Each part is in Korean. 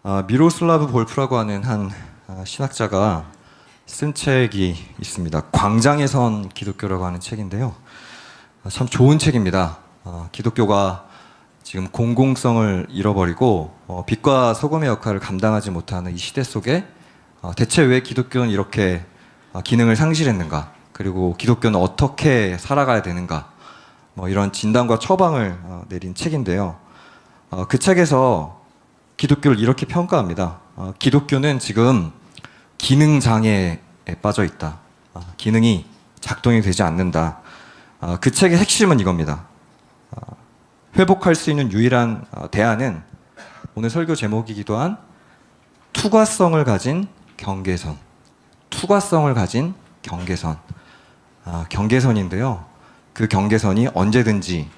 미로슬라브 볼프라고 하는 한 신학자가 쓴 책이 있습니다. 광장에선 기독교라고 하는 책인데요. 참 좋은 책입니다. 기독교가 지금 공공성을 잃어버리고 빛과 소금의 역할을 감당하지 못하는 이 시대 속에 대체 왜 기독교는 이렇게 기능을 상실했는가, 그리고 기독교는 어떻게 살아가야 되는가, 이런 진단과 처방을 내린 책인데요. 그 책에서 기독교를 이렇게 평가합니다. 기독교는 지금 기능장애에 빠져 있다. 기능이 작동이 되지 않는다. 그 책의 핵심은 이겁니다. 회복할 수 있는 유일한 대안은 오늘 설교 제목이기도 한 투과성을 가진 경계선. 투과성을 가진 경계선. 경계선인데요. 그 경계선이 언제든지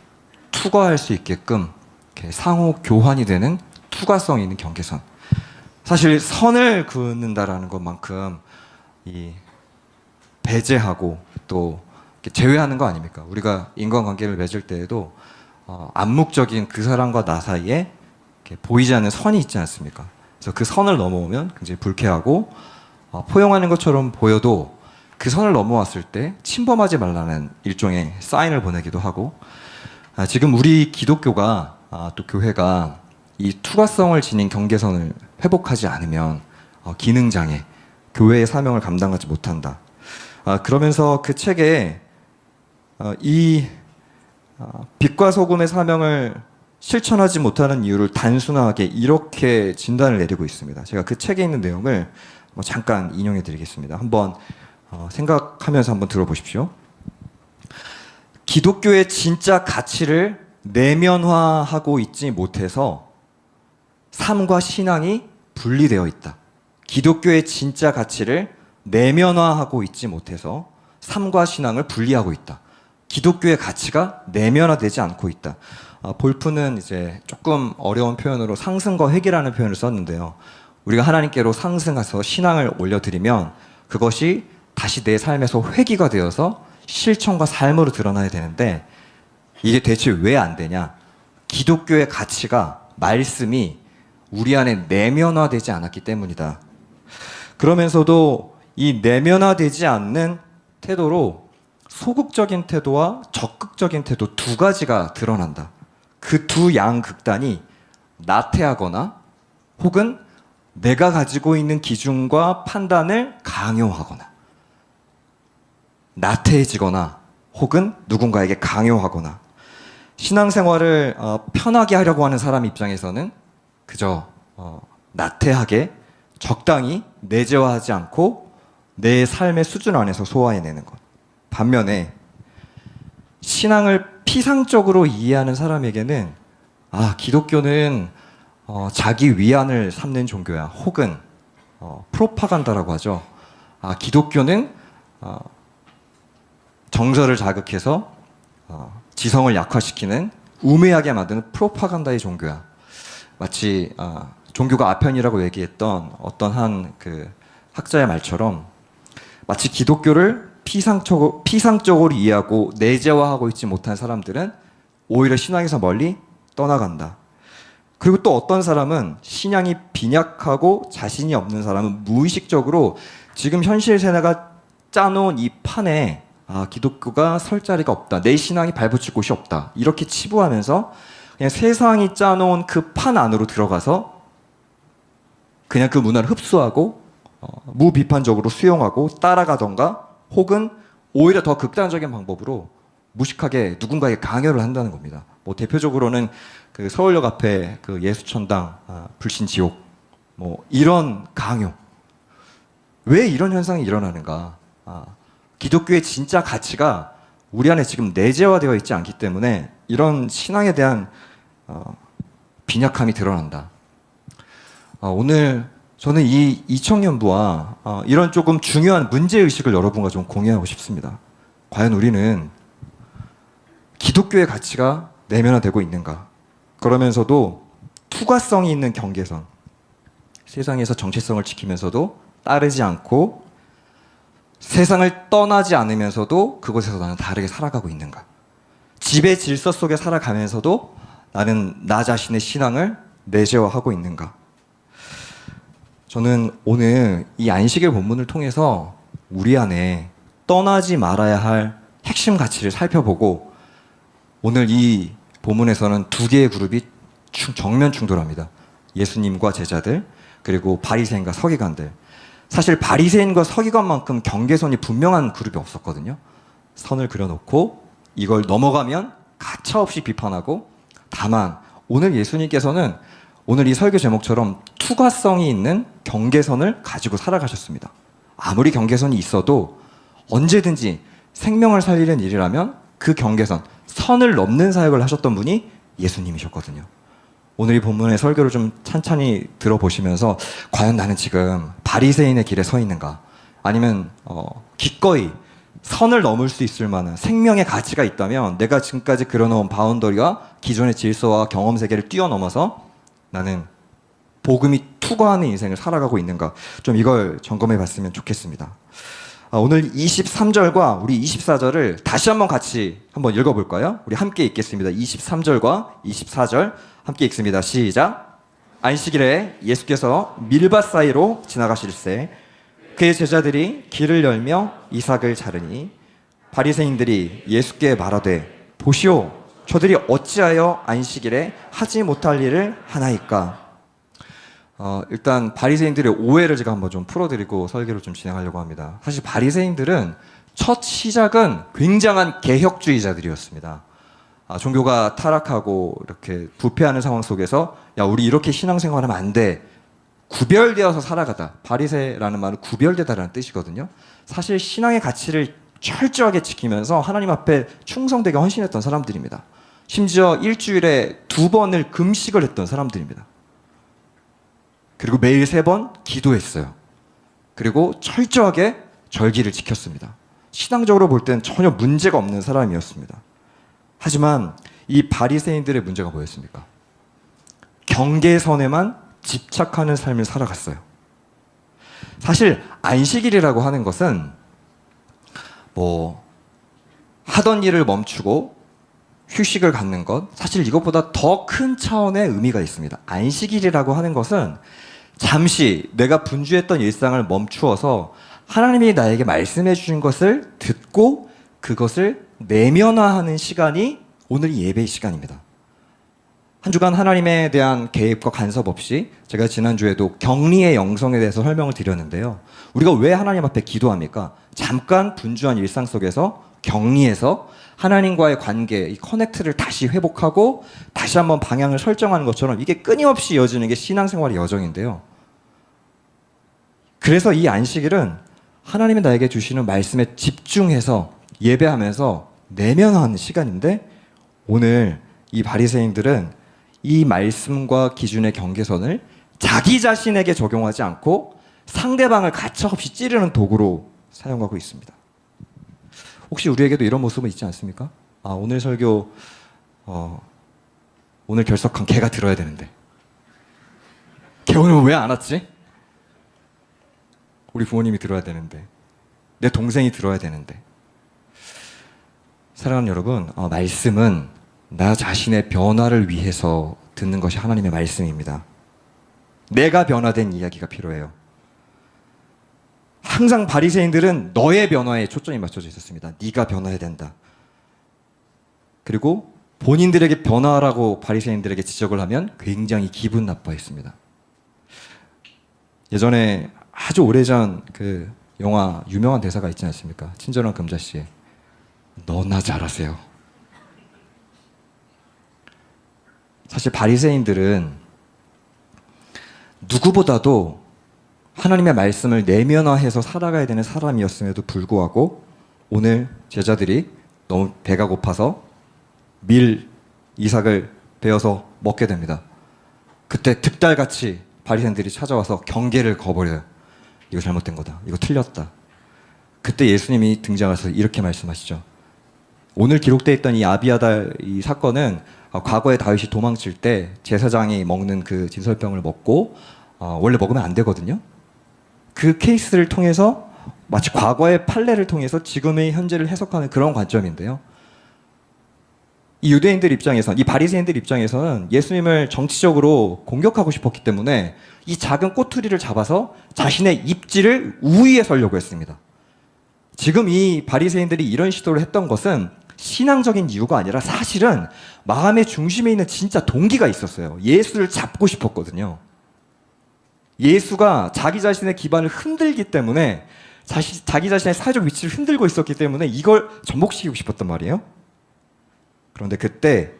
투과할 수 있게끔 이렇게 상호 교환이 되는 투과성이 있는 경계선. 사실 선을 긋는다라는 것만큼 이 배제하고 또 제외하는 거 아닙니까? 우리가 인간관계를 맺을 때에도 암묵적인 그 사람과 나 사이에 보이지 않는 선이 있지 않습니까? 그래서 그 선을 넘어오면 굉장히 불쾌하고 포용하는 것처럼 보여도 그 선을 넘어왔을 때 침범하지 말라는 일종의 사인을 보내기도 하고, 지금 우리 기독교가 또 교회가 이 투과성을 지닌 경계선을 회복하지 않으면 기능장애, 교회의 사명을 감당하지 못한다. 그러면서 그 책에 이 빛과 소금의 사명을 실천하지 못하는 이유를 단순하게 이렇게 진단을 내리고 있습니다. 제가 그 책에 있는 내용을 잠깐 인용해 드리겠습니다. 한번 생각하면서 한번 들어보십시오. 기독교의 진짜 가치를 내면화하고 있지 못해서 삶과 신앙이 분리되어 있다. 기독교의 진짜 가치를 내면화하고 있지 못해서 삶과 신앙을 분리하고 있다. 기독교의 가치가 내면화되지 않고 있다. 볼프는 이제 조금 어려운 표현으로 상승과 회귀라는 표현을 썼는데요. 우리가 하나님께로 상승해서 신앙을 올려드리면 그것이 다시 내 삶에서 회귀가 되어서 실천과 삶으로 드러나야 되는데, 이게 대체 왜 안 되냐? 기독교의 가치가, 말씀이 우리 안에 내면화되지 않았기 때문이다. 그러면서도 이 내면화되지 않는 태도로 소극적인 태도와 적극적인 태도 두 가지가 드러난다. 그 두 양극단이 나태하거나 혹은 내가 가지고 있는 기준과 판단을 강요하거나, 나태해지거나 혹은 누군가에게 강요하거나. 신앙생활을 편하게 하려고 하는 사람 입장에서는 그저 나태하게 적당히 내재화하지 않고 내 삶의 수준 안에서 소화해내는 것. 반면에 신앙을 피상적으로 이해하는 사람에게는 기독교는 자기 위안을 삼는 종교야, 혹은 프로파간다라고 하죠. 기독교는 정서를 자극해서 지성을 약화시키는, 우매하게 만드는 프로파간다의 종교야. 마치 종교가 아편이라고 얘기했던 어떤 한 그 학자의 말처럼, 마치 기독교를 피상적으로 이해하고 내재화하고 있지 못한 사람들은 오히려 신앙에서 멀리 떠나간다. 그리고 또 어떤 사람은, 신앙이 빈약하고 자신이 없는 사람은 무의식적으로 지금 현실 세대가 짜놓은 이 판에 기독교가 설 자리가 없다, 내 신앙이 발붙일 곳이 없다, 이렇게 치부하면서 그냥 세상이 짜놓은 그 판 안으로 들어가서 그냥 그 문화를 흡수하고 무비판적으로 수용하고 따라가던가, 혹은 오히려 더 극단적인 방법으로 무식하게 누군가에게 강요를 한다는 겁니다. 대표적으로는 그 서울역 앞에 그 예수천당, 불신지옥, 이런 강요. 왜 이런 현상이 일어나는가? 기독교의 진짜 가치가 우리 안에 지금 내재화되어 있지 않기 때문에 이런 신앙에 대한 빈약함이 드러난다. 오늘 저는 이 청년부와 이런 조금 중요한 문제의식을 여러분과 좀 공유하고 싶습니다. 과연 우리는 기독교의 가치가 내면화되고 있는가? 그러면서도 투과성이 있는 경계선, 세상에서 정체성을 지키면서도 따르지 않고 세상을 떠나지 않으면서도 그곳에서 나는 다르게 살아가고 있는가? 지배 질서 속에 살아가면서도 나는 나 자신의 신앙을 내재화하고 있는가? 저는 오늘 이 안식일 본문을 통해서 우리 안에 떠나지 말아야 할 핵심 가치를 살펴보고 오늘 이 본문에서는 두 개의 그룹이 정면 충돌합니다. 예수님과 제자들 그리고 바리새인과 서기관들. 사실 바리새인과 서기관만큼 경계선이 분명한 그룹이 없었거든요. 선을 그려놓고 이걸 넘어가면 가차없이 비판하고 다만 오늘 예수님께서는 오늘 이 설교 제목처럼 투과성이 있는 경계선을 가지고 살아가셨습니다. 아무리 경계선이 있어도 언제든지 생명을 살리는 일이라면 그 경계선, 선을 넘는 사역을 하셨던 분이 예수님이셨거든요. 오늘 이 본문의 설교를 좀 찬찬히 들어보시면서 과연 나는 지금 바리새인의 길에 서 있는가? 아니면 기꺼이 선을 넘을 수 있을 만한 생명의 가치가 있다면 내가 지금까지 그려놓은 바운더리와 기존의 질서와 경험 세계를 뛰어넘어서 나는 복음이 투과하는 인생을 살아가고 있는가? 좀 이걸 점검해 봤으면 좋겠습니다. 오늘 23절과 우리 24절을 다시 한번 같이 한번 읽어볼까요? 우리 함께 읽겠습니다. 23절과 24절 함께 읽습니다. 시작. 안식일에 예수께서 밀밭 사이로 지나가실새 그의 제자들이 길을 열며 이삭을 자르니 바리새인들이 예수께 말하되 보시오 저들이 어찌하여 안식일에 하지 못할 일을 하나이까? 일단 바리새인들의 오해를 제가 한번 좀 풀어드리고 설교를 좀 진행하려고 합니다. 사실 바리새인들은 첫 시작은 굉장한 개혁주의자들이었습니다. 종교가 타락하고 이렇게 부패하는 상황 속에서 야 우리 이렇게 신앙생활하면 안 돼. 구별되어서 살아가다. 바리새라는 말은 구별되다라는 뜻이거든요. 사실 신앙의 가치를 철저하게 지키면서 하나님 앞에 충성되게 헌신했던 사람들입니다. 심지어 일주일에 2번을 금식을 했던 사람들입니다. 그리고 매일 3번 기도했어요. 그리고 철저하게 절기를 지켰습니다. 신앙적으로 볼 때는 전혀 문제가 없는 사람이었습니다. 하지만 이 바리새인들의 문제가 뭐였습니까? 경계선에만 집착하는 삶을 살아갔어요. 사실 안식일이라고 하는 것은 하던 일을 멈추고 휴식을 갖는 것, 사실 이것보다 더 큰 차원의 의미가 있습니다. 안식일이라고 하는 것은 잠시 내가 분주했던 일상을 멈추어서 하나님이 나에게 말씀해 주신 것을 듣고 그것을 내면화하는 시간이 오늘 이 예배의 시간입니다. 한 주간 하나님에 대한 개입과 간섭 없이 제가 지난주에도 격리의 영성에 대해서 설명을 드렸는데요. 우리가 왜 하나님 앞에 기도합니까? 잠깐 분주한 일상 속에서 격리해서 하나님과의 관계, 이 커넥트를 다시 회복하고 다시 한번 방향을 설정하는 것처럼 이게 끊임없이 이어지는 게 신앙생활의 여정인데요. 그래서 이 안식일은 하나님이 나에게 주시는 말씀에 집중해서 예배하면서 내면화하는 시간인데 오늘 이 바리새인들은 이 말씀과 기준의 경계선을 자기 자신에게 적용하지 않고 상대방을 가차없이 찌르는 도구로 사용하고 있습니다. 혹시 우리에게도 이런 모습은 있지 않습니까? 오늘 설교 오늘 결석한 걔가 들어야 되는데 걔 오늘 왜 안 왔지? 우리 부모님이 들어야 되는데 내 동생이 들어야 되는데 사랑하는 여러분, 말씀은 나 자신의 변화를 위해서 듣는 것이 하나님의 말씀입니다. 내가 변화된 이야기가 필요해요. 항상 바리새인들은 너의 변화에 초점이 맞춰져 있었습니다. 네가 변화해야 된다. 그리고 본인들에게 변화하라고 바리새인들에게 지적을 하면 굉장히 기분 나빠했습니다. 예전에 아주 오래전 그 영화 유명한 대사가 있지 않습니까? 친절한 금자씨의 너나 잘하세요. 사실 바리새인들은 누구보다도 하나님의 말씀을 내면화해서 살아가야 되는 사람이었음에도 불구하고 오늘 제자들이 너무 배가 고파서 이삭을 베어서 먹게 됩니다. 그때 득달같이 바리새인들이 찾아와서 경계를 거버려요. 이거 잘못된 거다. 이거 틀렸다. 그때 예수님이 등장해서 이렇게 말씀하시죠. 오늘 기록되어 있던 이 아비아달 이 사건은 과거에 다윗이 도망칠 때 제사장이 먹는 그 진설병을 먹고 원래 먹으면 안 되거든요. 그 케이스를 통해서 마치 과거의 판례를 통해서 지금의 현재를 해석하는 그런 관점인데요. 이 유대인들 입장에서는, 이 바리새인들 입장에서는 예수님을 정치적으로 공격하고 싶었기 때문에 이 작은 꼬투리를 잡아서 자신의 입지를 우위에 서려고 했습니다. 지금 이 바리새인들이 이런 시도를 했던 것은 신앙적인 이유가 아니라 사실은 마음의 중심에 있는 진짜 동기가 있었어요. 예수를 잡고 싶었거든요. 예수가 자기 자신의 기반을 흔들기 때문에 자기 자신의 사회적 위치를 흔들고 있었기 때문에 이걸 접목시키고 싶었단 말이에요. 그런데 그때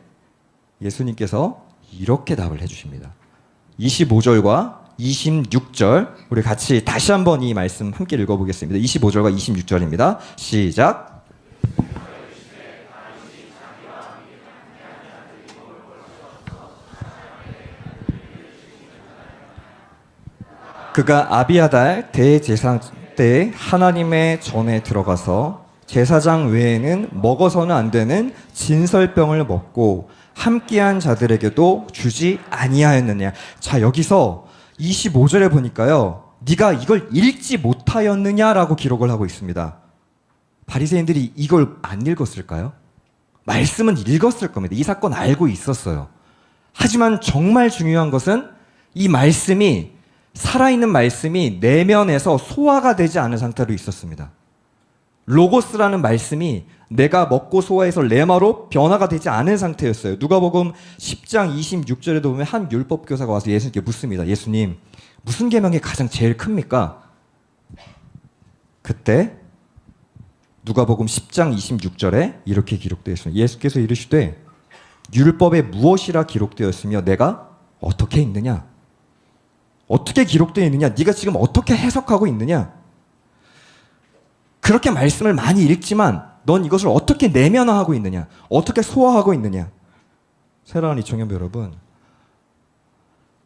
예수님께서 이렇게 답을 해주십니다. 25절과 26절 우리 같이 다시 한번 이 말씀 함께 읽어보겠습니다. 25절과 26절입니다. 시작. 그가 아비아달 대제사장 때 하나님의 전에 들어가서 제사장 외에는 먹어서는 안 되는 진설병을 먹고 함께한 자들에게도 주지 아니하였느냐. 자, 여기서 25절에 보니까요, 네가 이걸 읽지 못하였느냐라고 기록을 하고 있습니다. 바리새인들이 이걸 안 읽었을까요? 말씀은 읽었을 겁니다. 이 사건 알고 있었어요. 하지만 정말 중요한 것은 이 말씀이, 살아있는 말씀이 내면에서 소화가 되지 않은 상태로 있었습니다. 로고스라는 말씀이 내가 먹고 소화해서 레마로 변화가 되지 않은 상태였어요. 누가복음 10장 26절에도 보면 한 율법교사가 와서 예수님께 묻습니다. 예수님, 무슨 계명이 가장 제일 큽니까? 그때 누가복음 10장 26절에 이렇게 기록되어 있습니다. 예수께서 이르시되 율법에 무엇이라 기록되었으며 내가 어떻게 읽느냐? 어떻게 기록되어 있느냐? 네가 지금 어떻게 해석하고 있느냐? 그렇게 말씀을 많이 읽지만 넌 이것을 어떻게 내면화하고 있느냐? 어떻게 소화하고 있느냐? 사랑하는 이청년 여러분,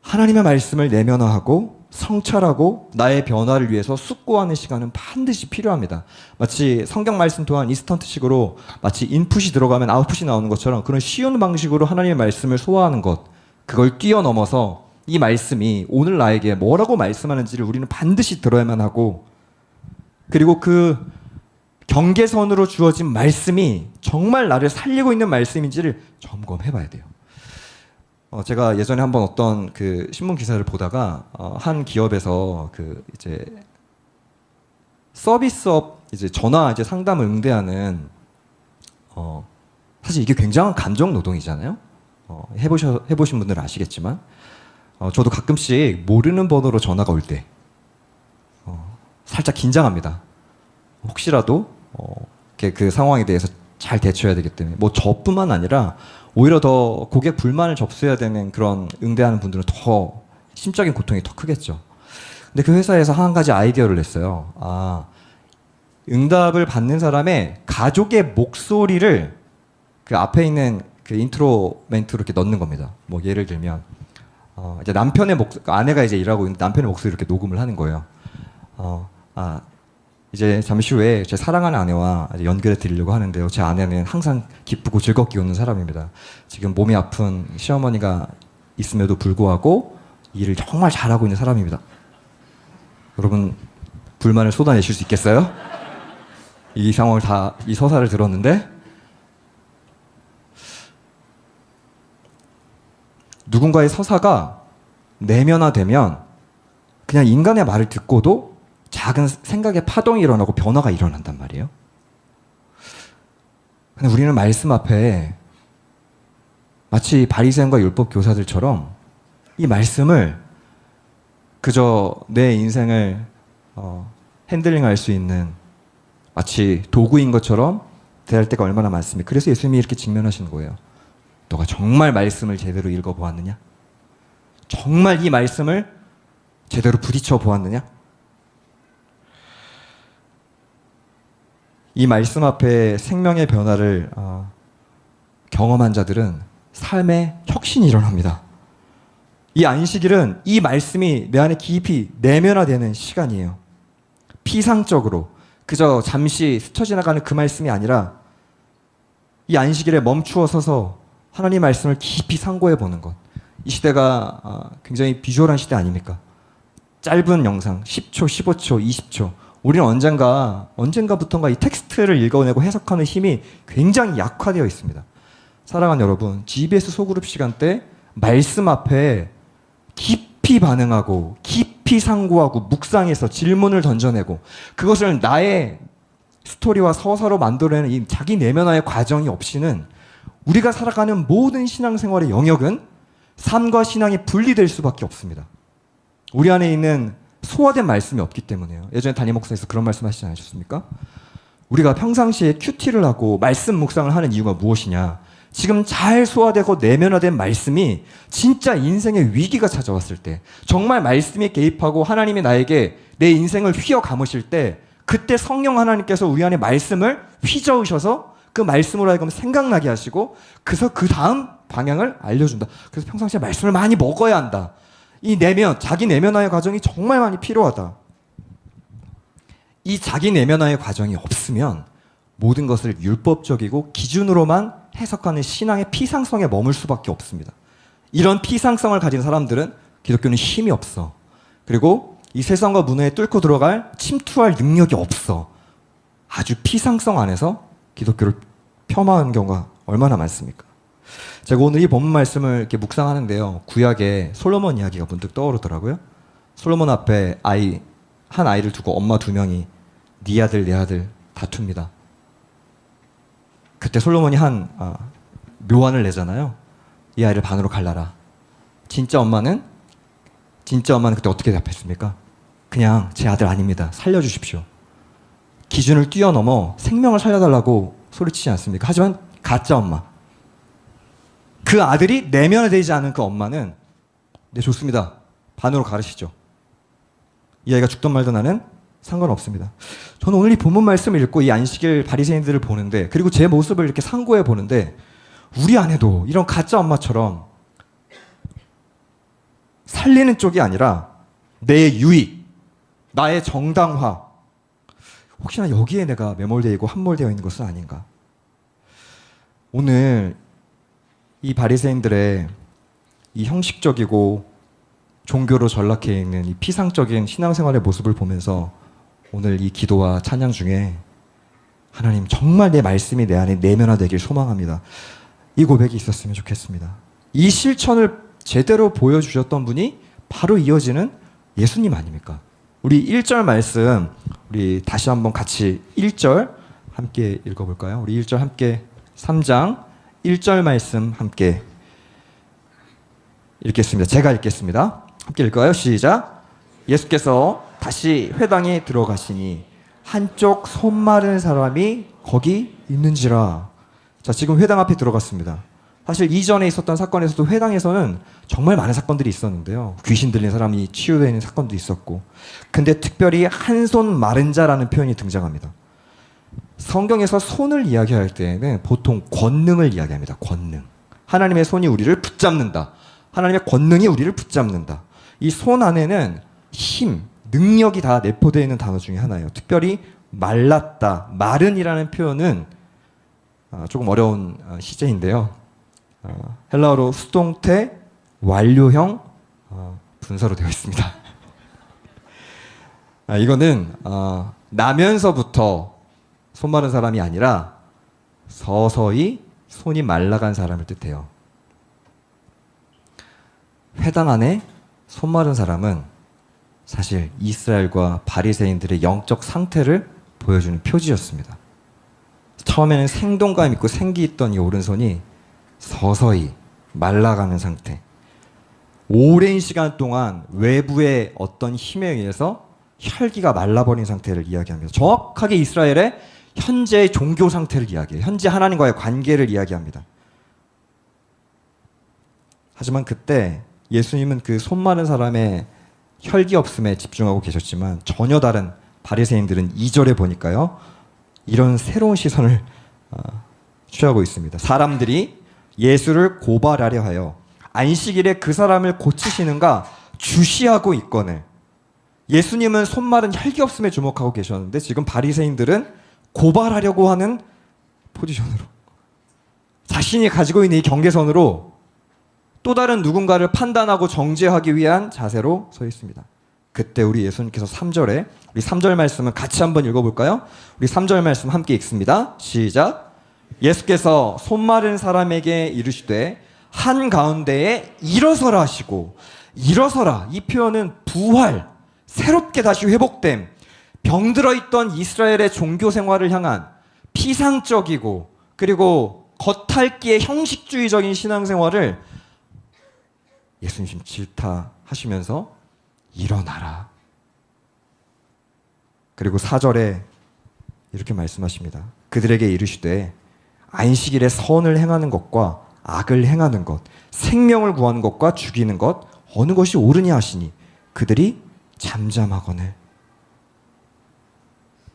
하나님의 말씀을 내면화하고 성찰하고 나의 변화를 위해서 숙고하는 시간은 반드시 필요합니다. 마치 성경 말씀 또한 인스턴트식으로 마치 인풋이 들어가면 아웃풋이 나오는 것처럼 그런 쉬운 방식으로 하나님의 말씀을 소화하는 것, 그걸 뛰어넘어서 이 말씀이 오늘 나에게 뭐라고 말씀하는지를 우리는 반드시 들어야만 하고, 그리고 그 경계선으로 주어진 말씀이 정말 나를 살리고 있는 말씀인지를 점검해 봐야 돼요. 제가 예전에 한번 어떤 그 신문 기사를 보다가 한 기업에서 그 이제 서비스업 이제 전화 이제 상담을 응대하는 사실 이게 굉장한 감정 노동이잖아요. 해보신 분들은 아시겠지만 저도 가끔씩 모르는 번호로 전화가 올 때 살짝 긴장합니다. 혹시라도 그 상황에 대해서 잘 대처해야 되기 때문에 뭐 저뿐만 아니라 오히려 더 고객 불만을 접수해야 되는 그런 응대하는 분들은 더 심적인 고통이 더 크겠죠. 근데 그 회사에서 한 가지 아이디어를 냈어요. 응답을 받는 사람의 가족의 목소리를 그 앞에 있는 그 인트로 멘트로 이렇게 넣는 겁니다. 뭐 예를 들면 이제 남편의 아내가 이제 일하고 있는데 남편의 목소리 이렇게 녹음을 하는 거예요. 이제 잠시 후에 제 사랑하는 아내와 연결해 드리려고 하는데요. 제 아내는 항상 기쁘고 즐겁게 웃는 사람입니다. 지금 몸이 아픈 시어머니가 있음에도 불구하고 일을 정말 잘하고 있는 사람입니다. 여러분, 불만을 쏟아내실 수 있겠어요? 이 상황을 이 서사를 들었는데 누군가의 서사가 내면화되면 그냥 인간의 말을 듣고도 작은 생각의 파동이 일어나고 변화가 일어난단 말이에요. 근데 우리는 말씀 앞에 마치 바리새인과 율법 교사들처럼 이 말씀을 그저 내 인생을 핸들링할 수 있는 마치 도구인 것처럼 대할 때가 얼마나 많습니까? 그래서 예수님이 이렇게 직면하시는 거예요. 너가 정말 말씀을 제대로 읽어보았느냐? 정말 이 말씀을 제대로 부딪혀 보았느냐? 이 말씀 앞에 생명의 변화를 경험한 자들은 삶의 혁신이 일어납니다. 이 안식일은 이 말씀이 내 안에 깊이 내면화되는 시간이에요. 피상적으로 그저 잠시 스쳐 지나가는 그 말씀이 아니라 이 안식일에 멈추어 서서 하나님 말씀을 깊이 상고해 보는 것. 이 시대가 굉장히 비주얼한 시대 아닙니까? 짧은 영상 10초, 15초, 20초. 우리는 언젠가부턴가 이 텍스트를 읽어내고 해석하는 힘이 굉장히 약화되어 있습니다. 사랑하는 여러분, GBS 소그룹 시간 때 말씀 앞에 깊이 반응하고 깊이 상고하고 묵상해서 질문을 던져내고 그것을 나의 스토리와 서사로 만들어내는 이 자기 내면화의 과정이 없이는 우리가 살아가는 모든 신앙생활의 영역은 삶과 신앙이 분리될 수밖에 없습니다. 우리 안에 있는 소화된 말씀이 없기 때문에요. 예전에 담임 목사님께서 그런 말씀 하시지 않으셨습니까? 우리가 평상시에 큐티를 하고 말씀 묵상을 하는 이유가 무엇이냐? 지금 잘 소화되고 내면화된 말씀이 진짜 인생의 위기가 찾아왔을 때, 정말 말씀이 개입하고 하나님이 나에게 내 인생을 휘어 감으실 때, 그때 성령 하나님께서 우리 안에 말씀을 휘저으셔서 그 말씀으로 하여금 생각나게 하시고 그래서 그 다음 방향을 알려준다. 그래서 평상시에 말씀을 많이 먹어야 한다. 이 내면, 자기 내면화의 과정이 정말 많이 필요하다. 이 자기 내면화의 과정이 없으면 모든 것을 율법적이고 기준으로만 해석하는 신앙의 피상성에 머물 수밖에 없습니다. 이런 피상성을 가진 사람들은 기독교는 힘이 없어. 그리고 이 세상과 문화에 뚫고 들어갈 침투할 능력이 없어. 아주 피상성 안에서 기독교를 폄하하는 경우가 얼마나 많습니까? 제가 오늘 이 본문 말씀을 이렇게 묵상하는데요. 구약에 솔로몬 이야기가 문득 떠오르더라고요. 솔로몬 앞에 한 아이를 두고 엄마 두 명이 네 아들 내 아들 다툽니다. 그때 솔로몬이 묘안을 내잖아요. 이 아이를 반으로 갈라라. 진짜 엄마는 그때 어떻게 답했습니까? 그냥 제 아들 아닙니다. 살려주십시오. 기준을 뛰어넘어 생명을 살려달라고 소리치지 않습니까? 하지만 가짜 엄마. 그 아들이 내면화되지 않은 그 엄마는 네 좋습니다. 반으로 가르시죠. 이 아이가 죽든 말든 나는 상관없습니다. 저는 오늘 이 본문 말씀을 읽고 이 안식일 바리새인들을 보는데, 그리고 제 모습을 이렇게 상고해 보는데, 우리 안에도 이런 가짜 엄마처럼 살리는 쪽이 아니라 내 유익, 나의 정당화, 혹시나 여기에 내가 매몰되어 있고 함몰되어 있는 것은 아닌가. 오늘 이 바리새인들의 이 형식적이고 종교로 전락해 있는 이 피상적인 신앙생활의 모습을 보면서 오늘 이 기도와 찬양 중에 하나님 정말 내 말씀이 내 안에 내면화되길 소망합니다. 이 고백이 있었으면 좋겠습니다. 이 실천을 제대로 보여주셨던 분이 바로 이어지는 예수님 아닙니까? 우리 1절 말씀, 우리 다시 한번 같이 1절 함께 읽어볼까요? 우리 1절 함께 3장 1절 말씀 함께 읽겠습니다. 제가 읽겠습니다. 함께 읽어요. 시작. 예수께서 다시 회당에 들어가시니 한쪽 손 마른 사람이 거기 있는지라. 자, 지금 회당 앞에 들어갔습니다. 사실 이전에 있었던 사건에서도 회당에서는 정말 많은 사건들이 있었는데요. 귀신 들린 사람이 치유되는 사건도 있었고, 근데 특별히 한 손 마른 자라는 표현이 등장합니다. 성경에서 손을 이야기할 때에는 보통 권능을 이야기합니다. 권능. 하나님의 손이 우리를 붙잡는다. 하나님의 권능이 우리를 붙잡는다. 이 손 안에는 힘, 능력이 다 내포되어 있는 단어 중에 하나예요. 특별히 말랐다, 마른이라는 표현은 조금 어려운 시제인데요. 헬라어로 수동태 완료형 분사로 되어 있습니다. 이거는 나면서부터 손 마른 사람이 아니라 서서히 손이 말라간 사람을 뜻해요. 회당 안에 손 마른 사람은 사실 이스라엘과 바리새인들의 영적 상태를 보여주는 표지였습니다. 처음에는 생동감 있고 생기 있던 이 오른손이 서서히 말라가는 상태. 오랜 시간 동안 외부의 어떤 힘에 의해서 혈기가 말라버린 상태를 이야기합니다. 정확하게 이스라엘의 현재의 종교 상태를 이야기해요. 현재 하나님과의 관계를 이야기합니다. 하지만 그때 예수님은 그 손 마른 사람의 혈기 없음에 집중하고 계셨지만 전혀 다른 바리새인들은 2절에 보니까요, 이런 새로운 시선을 취하고 있습니다. 사람들이 예수를 고발하려 하여 안식일에 그 사람을 고치시는가 주시하고 있거늘. 예수님은 손 마른 혈기 없음에 주목하고 계셨는데 지금 바리새인들은 고발하려고 하는 포지션으로, 자신이 가지고 있는 이 경계선으로 또 다른 누군가를 판단하고 정죄하기 위한 자세로 서 있습니다. 그때 우리 예수님께서 3절에, 우리 3절 말씀은 같이 한번 읽어볼까요? 우리 3절 말씀 함께 읽습니다. 시작. 예수께서 손 마른 사람에게 이르시되 한가운데에 일어서라 하시고, 일어서라, 이 표현은 부활, 새롭게 다시 회복됨, 병들어 있던 이스라엘의 종교 생활을 향한 피상적이고 그리고 겉핥기에 형식주의적인 신앙생활을 예수님 지금 질타하시면서 일어나라. 그리고 4절에 이렇게 말씀하십니다. 그들에게 이르시되 안식일에 선을 행하는 것과 악을 행하는 것, 생명을 구하는 것과 죽이는 것 어느 것이 옳으냐 하시니 그들이 잠잠하거늘.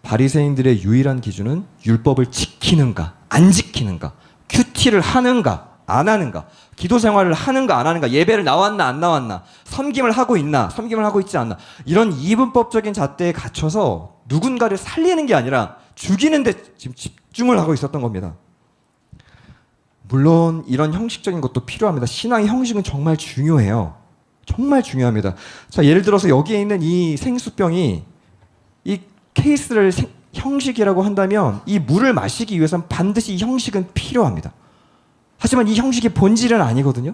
바리새인들의 유일한 기준은 율법을 지키는가 안 지키는가, 큐티를 하는가 안 하는가, 기도 생활을 하는가 안 하는가, 예배를 나왔나 안 나왔나, 섬김을 하고 있나 섬김을 하고 있지 않나, 이런 이분법적인 잣대에 갇혀서 누군가를 살리는 게 아니라 죽이는 데 지금 집중을 하고 있었던 겁니다. 물론 이런 형식적인 것도 필요합니다. 신앙의 형식은 정말 중요해요. 정말 중요합니다. 자, 예를 들어서 여기에 있는 이 생수병이 이 케이스를 형식이라고 한다면 이 물을 마시기 위해서는 반드시 이 형식은 필요합니다. 하지만 이 형식이 본질은 아니거든요.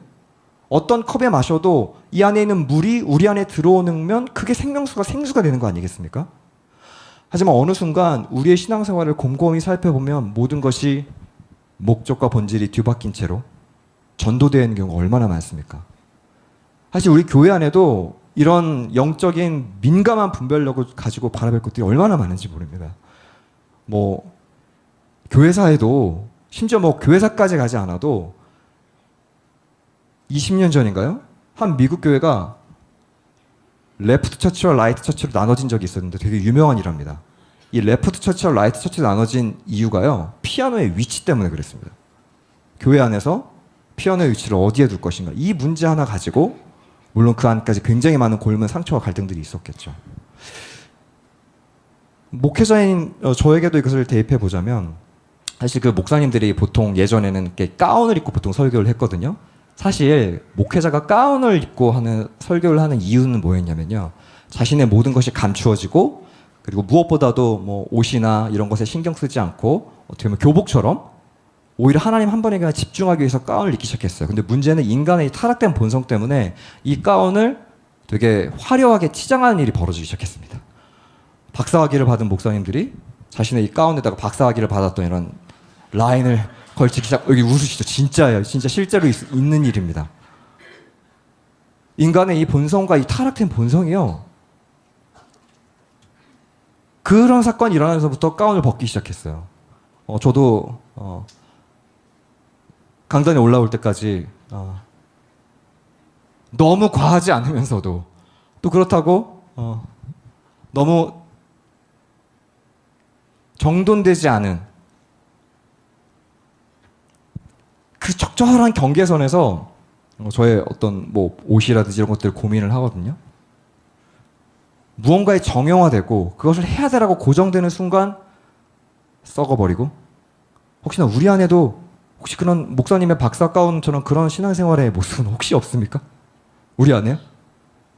어떤 컵에 마셔도 이 안에 있는 물이 우리 안에 들어오면 그게 생명수가 생수가 되는 거 아니겠습니까? 하지만 어느 순간 우리의 신앙생활을 곰곰이 살펴보면 모든 것이 목적과 본질이 뒤바뀐 채로 전도되는 경우가 얼마나 많습니까? 사실 우리 교회 안에도 이런 영적인 민감한 분별력을 가지고 바라볼 것들이 얼마나 많은지 모릅니다. 뭐 교회사에도 심지어 뭐 교회사까지 가지 않아도 20년 전인가요? 한 미국 교회가 레프트 처치와 라이트 처치로 나눠진 적이 있었는데 되게 유명한 일합니다. 이 레프트 처치와 라이트 처치로 나눠진 이유가요, 피아노의 위치 때문에 그랬습니다. 교회 안에서 피아노의 위치를 어디에 둘 것인가, 이 문제 하나 가지고 물론 그 안까지 굉장히 많은 골문 상처와 갈등들이 있었겠죠. 목회자인 저에게도 이것을 대입해 보자면, 사실 그 목사님들이 보통 예전에는 이렇게 가운을 입고 보통 설교를 했거든요. 사실 목회자가 가운을 입고 하는 설교를 하는 이유는 뭐였냐면요, 자신의 모든 것이 감추어지고 그리고 무엇보다도 뭐 옷이나 이런 것에 신경 쓰지 않고 어떻게 보면 교복처럼 오히려 하나님 한 번에 그냥 집중하기 위해서 가운을 입기 시작했어요. 근데 문제는 인간의 타락된 본성 때문에 이 가운을 되게 화려하게 치장하는 일이 벌어지기 시작했습니다. 박사학위를 받은 목사님들이 자신의 이 가운에다가 박사학위를 받았던 이런 라인을 걸치기 시작. 여기 웃으시죠? 진짜예요. 진짜 실제로 있는 일입니다. 인간의 이 본성과 이 타락된 본성이요, 그런 사건이 일어나면서부터 가운을 벗기 시작했어요. 저도 강단에 올라올 때까지 너무 과하지 않으면서도 또 그렇다고 너무 정돈되지 않은 그 적절한 경계선에서 저의 어떤 뭐 옷이라든지 이런 것들 고민을 하거든요. 무언가에 정형화되고 그것을 해야 되라고 고정되는 순간 썩어버리고, 혹시나 우리 안에도 혹시 그런 목사님의 박사 가운처럼 그런 신앙생활의 모습은 혹시 없습니까? 우리 안에요?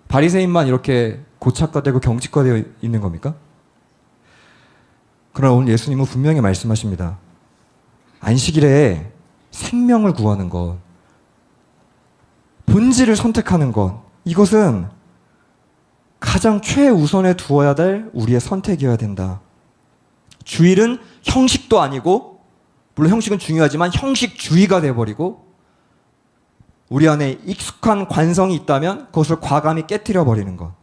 바리새인만 이렇게 고착화되고 경직화되어 있는 겁니까? 그러나 오늘 예수님은 분명히 말씀하십니다. 안식일에 생명을 구하는 것, 본질을 선택하는 것, 이것은 가장 최우선에 두어야 될 우리의 선택이어야 된다. 주일은 형식도 아니고, 물론 형식은 중요하지만 형식주의가 돼버리고, 우리 안에 익숙한 관성이 있다면 그것을 과감히 깨뜨려 버리는 것.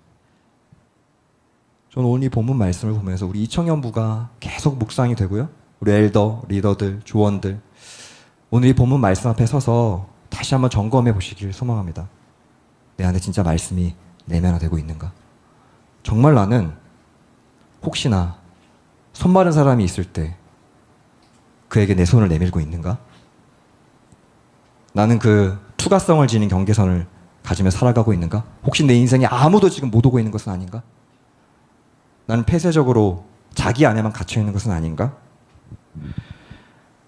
저는 오늘 이 본문 말씀을 보면서 우리 이청년부가 계속 묵상이 되고요, 우리 엘더, 리더들, 조원들, 오늘 이 본문 말씀 앞에 서서 다시 한번 점검해 보시길 소망합니다. 내 안에 진짜 말씀이 내면화되고 있는가? 정말 나는 혹시나 손 마른 사람이 있을 때 그에게 내 손을 내밀고 있는가? 나는 그 투가성을 지닌 경계선을 가지며 살아가고 있는가? 혹시 내 인생에 아무도 지금 못 오고 있는 것은 아닌가? 나는 폐쇄적으로 자기 안에만 갇혀 있는 것은 아닌가?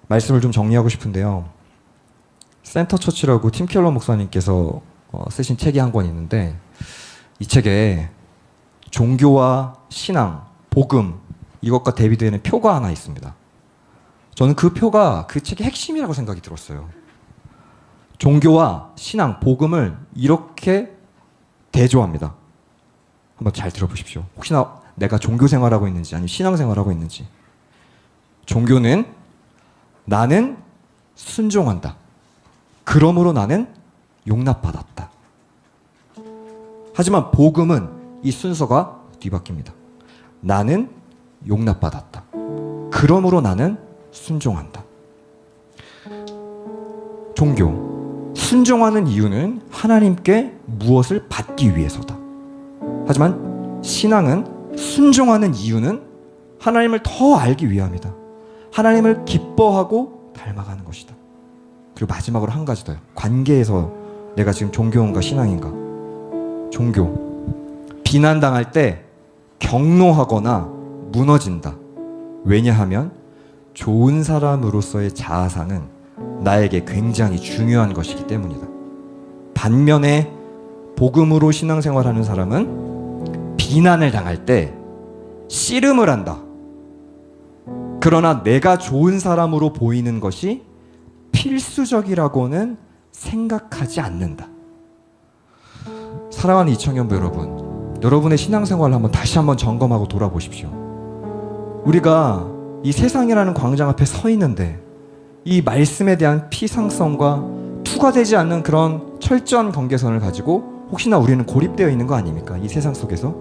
말씀을 좀 정리하고 싶은데요, 센터처치라고 팀 켈러 목사님께서 쓰신 책이 한 권 있는데, 이 책에 종교와 신앙, 복음, 이것과 대비되는 표가 하나 있습니다. 저는 그 표가 그 책의 핵심이라고 생각이 들었어요. 종교와 신앙, 복음을 이렇게 대조합니다. 한번 잘 들어보십시오. 혹시나 내가 종교 생활하고 있는지 아니면 신앙 생활하고 있는지. 종교는 나는 순종한다. 그러므로 나는 용납받았다. 하지만 복음은 이 순서가 뒤바뀝니다. 나는 용납받았다. 그러므로 나는 순종한다. 종교, 순종하는 이유는 하나님께 무엇을 받기 위해서다. 하지만 신앙은 순종하는 이유는 하나님을 더 알기 위함이다. 하나님을 기뻐하고 닮아가는 것이다. 그리고 마지막으로 한 가지 더요. 관계에서 내가 지금 종교인가 신앙인가. 종교, 비난당할 때 격노하거나 무너진다. 왜냐하면 좋은 사람으로서의 자아상은 나에게 굉장히 중요한 것이기 때문이다. 반면에 복음으로 신앙생활하는 사람은 비난을 당할 때 씨름을 한다. 그러나 내가 좋은 사람으로 보이는 것이 필수적이라고는 생각하지 않는다. 사랑하는 이청년부 여러분, 여러분의 신앙생활을 다시 한번 점검하고 돌아보십시오. 우리가 이 세상이라는 광장 앞에 서 있는데 이 말씀에 대한 피상성과 투과되지 않는 그런 철저한 경계선을 가지고 혹시나 우리는 고립되어 있는 거 아닙니까? 이 세상 속에서.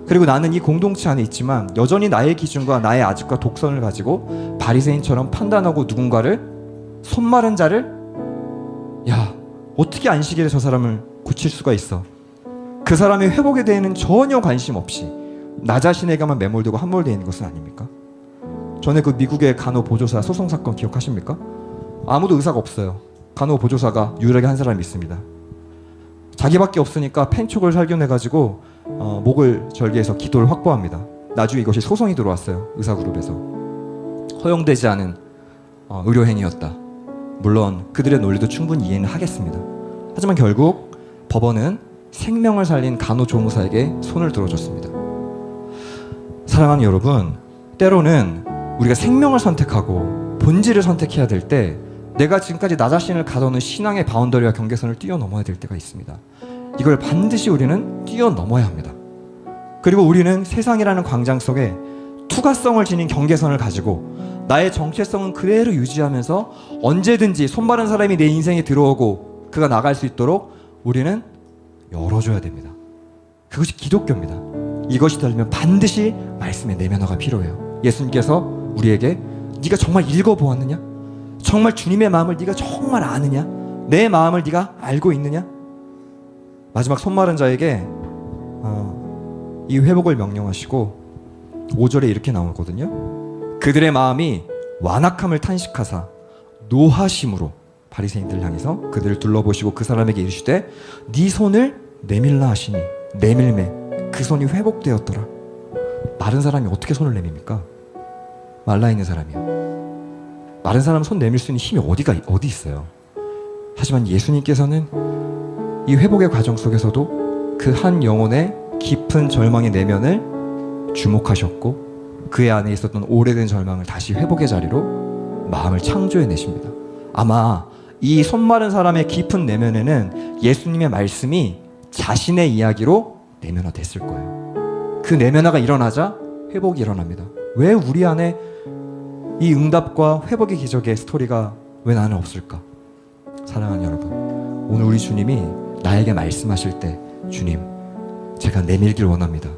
그리고 나는 이 공동체 안에 있지만 여전히 나의 기준과 나의 아집과 독선을 가지고 바리새인처럼 판단하고 누군가를 손마른 자를 야 어떻게 안식일에 저 사람을 고칠 수가 있어. 그 사람의 회복에 대해서는 전혀 관심 없이 나 자신에게만 매몰되고 함몰되어 있는 것은 아닙니까? 전에 그 미국의 간호보조사 소송사건 기억하십니까? 아무도 의사가 없어요. 간호보조사가 유일하게 한 사람이 있습니다. 자기밖에 없으니까 펜촉을 살균해가지고 목을 절개해서 기도를 확보합니다. 나중에 이것이 소송이 들어왔어요. 의사그룹에서. 허용되지 않은 의료행위였다. 물론 그들의 논리도 충분히 이해는 하겠습니다. 하지만 결국 법원은 생명을 살린 간호조무사에게 손을 들어줬습니다. 사랑하는 여러분, 때로는 우리가 생명을 선택하고 본질을 선택해야 될 때 내가 지금까지 나 자신을 가둬놓은 신앙의 바운더리와 경계선을 뛰어넘어야 될 때가 있습니다. 이걸 반드시 우리는 뛰어넘어야 합니다. 그리고 우리는 세상이라는 광장 속에 투과성을 지닌 경계선을 가지고 나의 정체성은 그대로 유지하면서 언제든지 손바른 사람이 내 인생에 들어오고 그가 나갈 수 있도록 우리는 열어줘야 됩니다. 그것이 기독교입니다. 이것이 되려면 반드시 말씀의 내면화가 필요해요. 예수님께서 우리에게 네가 정말 읽어보았느냐? 정말 주님의 마음을 네가 정말 아느냐? 내 마음을 네가 알고 있느냐? 마지막 손마른 자에게 이 회복을 명령하시고 5절에 이렇게 나오거든요. 그들의 마음이 완악함을 탄식하사 노하심으로 바리새인들을 향해서 그들을 둘러보시고 그 사람에게 이르시되 네 손을 내밀라 하시니 내밀매 그 손이 회복되었더라. 마른 사람이 어떻게 손을 내밉니까? 말라있는 사람이요. 마른 사람은 손 내밀 수 있는 힘이 어디 있어요. 하지만 예수님께서는 이 회복의 과정 속에서도 그 한 영혼의 깊은 절망의 내면을 주목하셨고 그의 안에 있었던 오래된 절망을 다시 회복의 자리로 마음을 창조해내십니다. 아마 이 손마른 사람의 깊은 내면에는 예수님의 말씀이 자신의 이야기로 내면화됐을 거예요. 그 내면화가 일어나자 회복이 일어납니다. 왜 우리 안에 이 응답과 회복의 기적의 스토리가 왜 나는 없을까? 사랑하는 여러분, 오늘 우리 주님이 나에게 말씀하실 때 주님, 제가 내밀길 원합니다.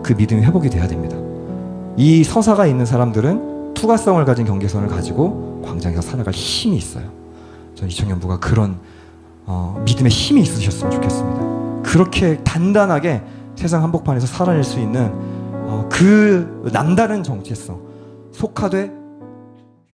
그 믿음이 회복이 돼야 됩니다. 이 서사가 있는 사람들은 투과성을 가진 경계선을 가지고 광장에서 살아갈 힘이 있어요. 전 이청년부가 그런 믿음의 힘이 있으셨으면 좋겠습니다. 그렇게 단단하게 세상 한복판에서 살아낼 수 있는 그 남다른 정체성, 속하되